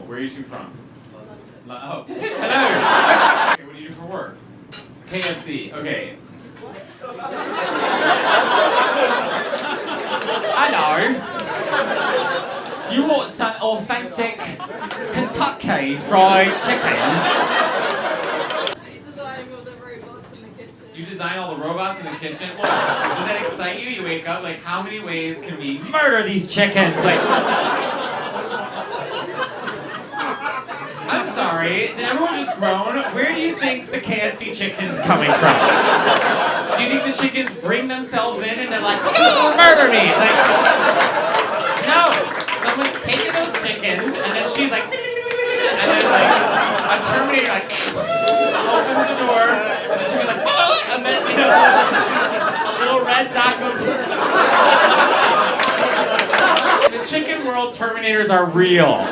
Where are you two from? Oh, hello. Okay, what do you do for work? KFC. Okay. Hello. You want some authentic Kentucky fried chicken? You design all the robots in the kitchen? Well, does that excite you? You wake up like, how many ways can we murder these chickens? Like, I'm sorry, did everyone just groan? Where do you think the KFC chicken's coming from? Do you think the chickens bring themselves in and they're like, murder me? Like, no, someone's taking those chickens and then she's like, and then like, a Terminator like, opens the door and the chicken's like, oh, and then, you know, a little red dot goes. In the chicken world, Terminators are real.